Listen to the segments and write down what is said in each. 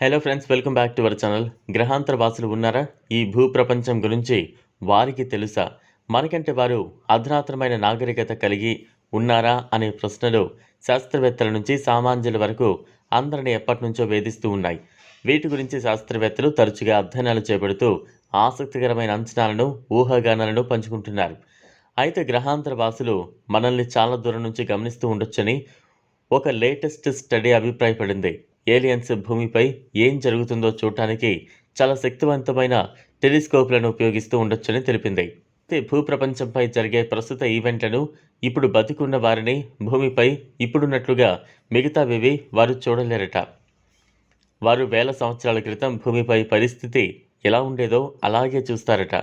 Hello friends, welcome back to our channel. గ్రహాంతర వాసులు ఉన్నారా? ఈ భూప్రపంచం గురించి వారికి తెలుసా? మనకంటే వారు అధునాతనమైన నాగరికత కలిగి ఉన్నారా అనే ప్రశ్నలు శాస్త్రవేత్తల నుంచి సామాన్యుల వరకు అందరిని ఎప్పటినుంచో వేధిస్తూ ఉన్నాయి. వీటి గురించి శాస్త్రవేత్తలు తరచుగా అధ్యయనాలు చేపడుతూ ఆసక్తికరమైన అంచనాలను, ఊహాగానాలను పంచుకుంటున్నారు. అయితే గ్రహాంతర వాసులు మనల్ని చాలా దూరం నుంచి గమనిస్తూ ఉండొచ్చని ఒక లేటెస్ట్ స్టడీ అభిప్రాయపడింది. ఏలియన్స్ భూమిపై ఏం జరుగుతుందో చూడటానికి చాలా శక్తివంతమైన టెలిస్కోప్లను ఉపయోగిస్తూ ఉండొచ్చని తెలిపింది. అయితే భూప్రపంచంపై జరిగే ప్రస్తుత ఈవెంట్లను, ఇప్పుడు బతికున్న వారిని భూమిపై ఇప్పుడున్నట్లుగా మిగతావేవి వారు చూడలేరట. వారు వేల సంవత్సరాల క్రితం భూమిపై పరిస్థితి ఎలా ఉండేదో అలాగే చూస్తారట.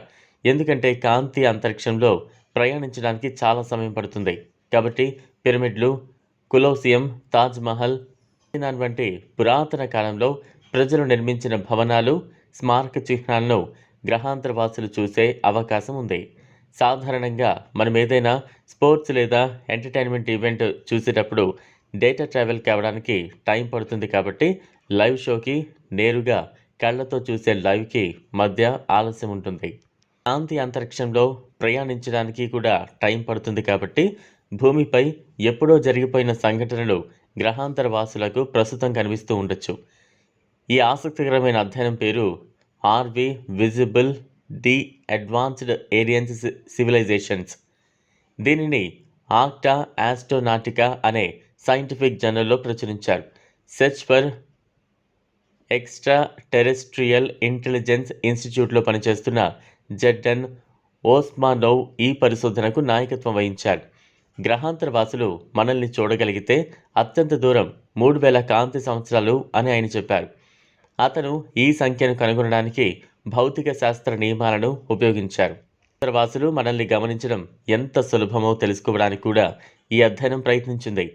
ఎందుకంటే కాంతి అంతరిక్షంలో ప్రయాణించడానికి చాలా సమయం పడుతుంది. కాబట్టి పిరమిడ్లు, కొలోసియం, తాజ్ మహల్ వంటి పురాతన కాలంలో ప్రజలు నిర్మించిన భవనాలు, స్మారక చిహ్నాలను గ్రహాంతర వాసులు చూసే అవకాశం ఉంది. సాధారణంగా మనం ఏదైనా స్పోర్ట్స్ లేదా ఎంటర్టైన్మెంట్ ఈవెంట్ చూసేటప్పుడు డేటా ట్రావెల్ కావడానికి టైం పడుతుంది. కాబట్టి లైవ్ షోకి, నేరుగా కళ్ళతో చూసే లైవ్కి మధ్య ఆలస్యం ఉంటుంది. కాంతి అంతరిక్షంలో ప్రయాణించడానికి కూడా టైం పడుతుంది. కాబట్టి భూమిపై ఎప్పుడో జరిగిపోయిన సంఘటనలు గ్రహాంతర వాసులకు ప్రస్తుతం కనిపిస్తూ ఉండొచ్చు. ఈ ఆసక్తికరమైన అధ్యయనం పేరు are we visible the advanced aliens civilizations. దీనిని ఆక్టా ఆస్ట్రోనాటికా అనే సైంటిఫిక్ జర్నల్లో ప్రచురించారు. Search for extraterrestrial intelligence ఇన్స్టిట్యూట్లో పనిచేస్తున్న జెడ్డన్ ఓస్మానోవ్ ఈ పరిశోధనకు నాయకత్వం వహించారు. గ్రహాంతర వాసులు మనల్ని చూడగలిగితే అత్యంత దూరం 3000 కాంతి సంవత్సరాలు అని ఆయన చెప్పారు. అతను ఈ సంఖ్యను కనుగొనడానికి భౌతిక శాస్త్ర నియమాలను ఉపయోగించారు. గ్రహాంతర వాసులు మనల్ని గమనించడం ఎంత సులభమో తెలుసుకోవడానికి కూడా ఈ అధ్యయనం ప్రయత్నించింది.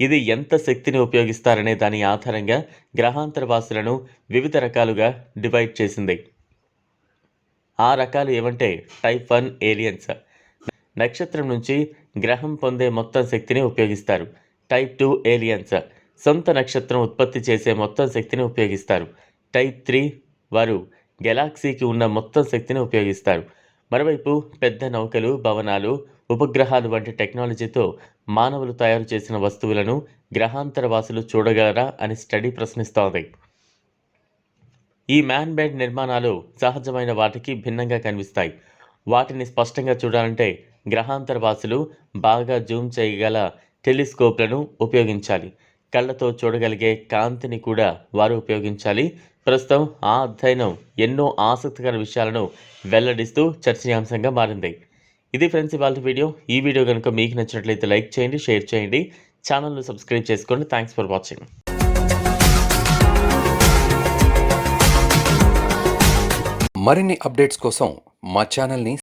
ఇది ఎంత శక్తిని ఉపయోగిస్తారనే దాని ఆధారంగా గ్రహాంతర వాసులను వివిధ రకాలుగా డివైడ్ చేసింది. ఆ రకాలు ఏమంటే టైప్ 1 ఏలియన్స్. నక్షత్రం నుంచి గ్రహం పొందే మొత్తం శక్తిని ఉపయోగిస్తారు. టైప్ 2 ఏలియన్స్ సొంత నక్షత్రం ఉత్పత్తి చేసే మొత్తం శక్తిని ఉపయోగిస్తారు. టైప్ 3 వారు గెలాక్సీకి ఉన్న మొత్తం శక్తిని ఉపయోగిస్తారు. మరోవైపు పెద్ద నౌకలు, భవనాలు, ఉపగ్రహాలు వంటి టెక్నాలజీతో మానవులు తయారు చేసిన వస్తువులను గ్రహాంతర వాసులు చూడగలరా అని స్టడీ ప్రశ్నిస్తోంది. ఈ మ్యాన్ మేడ్ నిర్మాణాలు సహజమైన వాటికి భిన్నంగా కనిపిస్తాయి. వాటిని స్పష్టంగా చూడాలంటే గ్రహాంతర వాసులు బాగా జూమ్ చేయగల టెలిస్కోప్లను ఉపయోగించాలి. కళ్ళతో చూడగలిగే కాంతిని కూడా వారు ఉపయోగించాలి. ప్రస్తుతం ఆ అధ్యయనం ఎన్నో ఆసక్తికర విషయాలను వెల్లడిస్తూ చర్చనీయాంశంగా మారింది. ఇది ఫ్రెండ్స్ ఇవాళ వీడియో. ఈ వీడియో కనుక మీకు నచ్చినట్లయితే లైక్ చేయండి, షేర్ చేయండి, ఛానల్ను సబ్స్క్రైబ్ చేసుకోండి. Thanks for watching. మరిన్ని అప్డేట్స్ కోసం మా ఛానల్ని